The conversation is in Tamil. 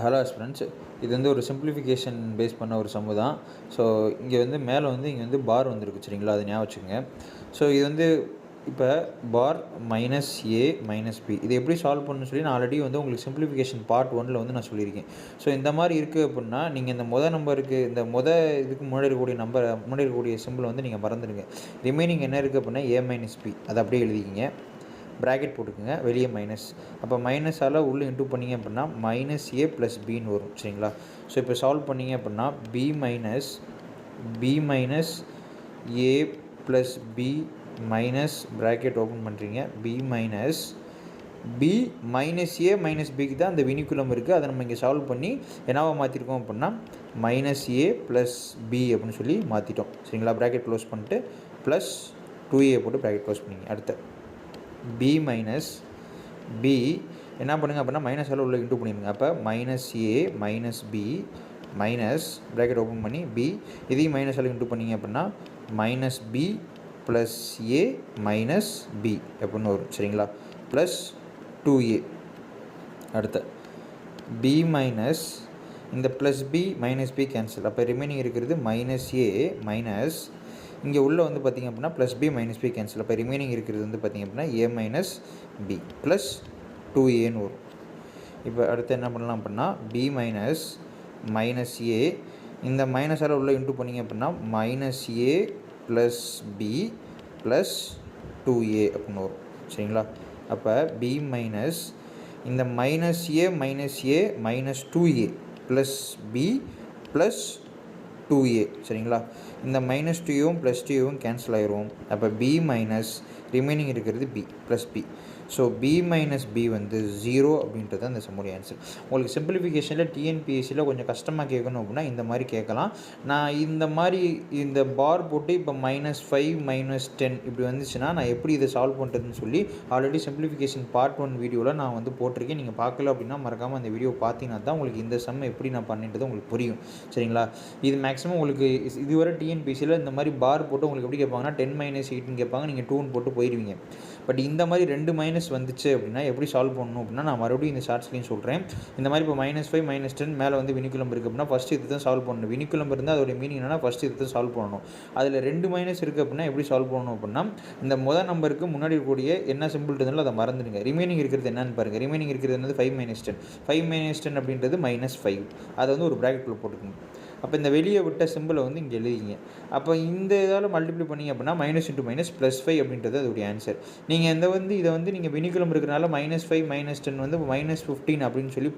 Hello students. இது வந்து ஒரு சிம்பிளிஃபிகேஷன் பேஸ் பண்ண ஒரு சம்மு தான். ஸோ இங்கே வந்து மேலே வந்து இங்கே வந்து பார் வந்திருக்கு சரிங்களா, அது ஞாபகம் வச்சுக்கோங்க. ஸோ இது வந்து இப்போ bar minus A minus B இது எப்படி சால்வ் பண்ணணும்னு சொல்லி நான் ஆல்ரெடி வந்து உங்களுக்கு சிம்பிளிஃபிகேஷன் பார்ட் 1ல் வந்து நான் சொல்லியிருக்கேன். ஸோ இந்த மாதிரி இருக்குது அப்படின்னா நீங்கள் இந்த நம்பருக்கு இந்த இதுக்கு முன்னாடி இருக்கக்கூடிய சிம்பிள் வந்து நீங்கள் மறந்துடுங்க. ரிமைனிங் என்ன இருக்குது அப்படின்னா ஏ மைனஸ் பி அதை அப்படியே எழுதிக்கிங்க, ப்ராக்கெட் போட்டுக்குங்க, வெளியே மைனஸ். அப்போ மைனஸால் உள்ளே இன்டூ பண்ணிங்க அப்படின்னா மைனஸ் ஏ ப்ளஸ் பின்னு வரும் சரிங்களா. ஸோ இப்போ சால்வ் பண்ணிங்க அப்படின்னா B minus A plus B minus bracket open பண்ணுறீங்க, பி மைனஸ் ஏ மைனஸ் பிக்கு தான் அந்த வினிக்குலம் இருக்குது. அதை நம்ம இங்கே சால்வ் பண்ணி என்னவா மாற்றிருக்கோம் அப்படின்னா மைனஸ் ஏ ப்ளஸ் பி அப்படின்னு சொல்லி மாற்றிட்டோம் சரிங்களா. ப்ராக்கெட் க்ளோஸ் பண்ணிட்டு ப்ளஸ் 2a போட்டு ப்ராக்கெட் க்ளோஸ் பண்ணிங்க. அடுத்து பி மைனஸ் பி என்ன பண்ணுங்க அப்படின்னா மைனஸால் உள்ள இன்டூ பண்ணிடுங்க. அப்போ minus A minus B minus bracket open பண்ணி பி இதையும் மைனஸால் இன்டூ பண்ணிங்க அப்படின்னா minus B plus A minus B அப்படின்னு வரும் சரிங்களா. Plus 2a. அடுத்த பி மைனஸ் இந்த plus B minus B cancel. அப்போ ரிமைனிங் இருக்கிறது மைனஸ் ஏ மைனஸ் இங்கே உள்ளே வந்து பார்த்திங்க அப்படின்னா plus B minus B cancel. அப்போ ரிமைனிங் இருக்கிறது வந்து பார்த்திங்க அப்படின்னா ஏ மைனஸ் பி ப்ளஸ் 2aன்னு வரும். இப்போ அடுத்து என்ன பண்ணலாம் அப்படின்னா பி மைனஸ் ஏ இந்த மைனஸால் உள்ளே இன்டூ பண்ணிங்க அப்படின்னா minus A plus B plus 2a அப்படின்னு வரும் சரிங்களா. அப்போ பி மைனஸ் இந்த minus A minus 2a plus B plus 2a சரிங்களா. இந்த மைனஸ் 2யும் ப்ளஸ் 2யும் கேன்சல் ஆயிரும். அப்போ பி மைனஸ் ரிமைனிங் இருக்கிறது B plus B. So B minus B வந்து 0 அப்படின்றது அந்த சம்முடைய ஆன்சர். உங்களுக்கு சிம்பிளிஃபிகேஷனில் டிஎன்பிஎஸ்சியில் கொஞ்சம் கஷ்டமாக கேட்கணும் அப்படின்னா இந்த மாதிரி கேட்கலாம். நான் இந்த பார் போட்டு இப்போ -5 -10 இப்படி வந்துச்சுன்னா நான் எப்படி இதை சால்வ் பண்ணுறதுன்னு சொல்லி ஆல்ரெடி சிம்பிளிஃபிகேஷன் பார்ட் 1 வீடியோவில் நான் வந்து போட்டிருக்கேன். நீங்கள் பார்க்கல அப்படின்னா மறக்காமல் அந்த வீடியோ பார்த்தீங்கன்னா தான் உங்களுக்கு இந்த சம் எப்படி நான் பண்ணிட்டது உங்களுக்கு புரியும் சரிங்களா. இது மேக்ஸிமம் உங்களுக்கு இதுவரை டிஎன்பிஎஸ்சியில் இந்த மாதிரி பார் போட்டு உங்களுக்கு எப்படி கேட்பாங்கன்னா 10 - 8ன்னு கேட்பாங்க, நீங்கள் 2ன்னு போட்டு போயிடுவீங்க. பட் இந்த மாதிரி 2 மைனஸ் வந்துச்சு அப்படின்னா எப்படி சால்வ் பண்ணணும் அப்படின்னா நான் மறுபடியும் இந்த ஷார்ட்ஸ்லையும் சொல்கிறேன். இந்த மாதிரி இப்போ -5 -10 மேலே வந்து வினிக்குலம் இருக்குது அப்படின்னா ஃபஸ்ட்டு இது தான் சால்வ் பண்ணணும். வினிக்குலம் இருந்தால் அதோட மீனிங் என்னன்னா ஃபஸ்ட்டு இது தான் சால்வ் பண்ணணும். அதில் 2 மைனஸ் இருக்குது அப்படின்னா எப்படி சால்வ் பண்ணணும் அப்படின்னா இந்த நம்பருக்கு முன்னாடி இருக்கக்கூடிய என்ன சிம்பிள் இருந்தாலும் அதை மறந்துடுங்க. ரிமைனிங் இருக்கிறது என்னன்னு பாருங்கள். ரிமைனிங் இருக்கிறது என்னது 5 - 10 அப்படின்றது -5. அதை வந்து ஒரு ப்ராக்கெட்டில் போட்டுக்கணும். அப்போ இந்த வெளியே விட்ட சிம்பிளை வந்து இங்கே எழுதிங்க. அப்போ இந்த இதால் மல்டிப்ளை பண்ணிங்க அப்படின்னா மைனஸ் இன்ட்டு மைனஸ் +5 அப்படின்றது அதோடைய ஆன்சர். நீங்கள் இதை வந்து நீங்கள் வினிக்குலம் இருக்கிறனால -5 - 10 வந்து -15 அப்படின்னு சொல்லி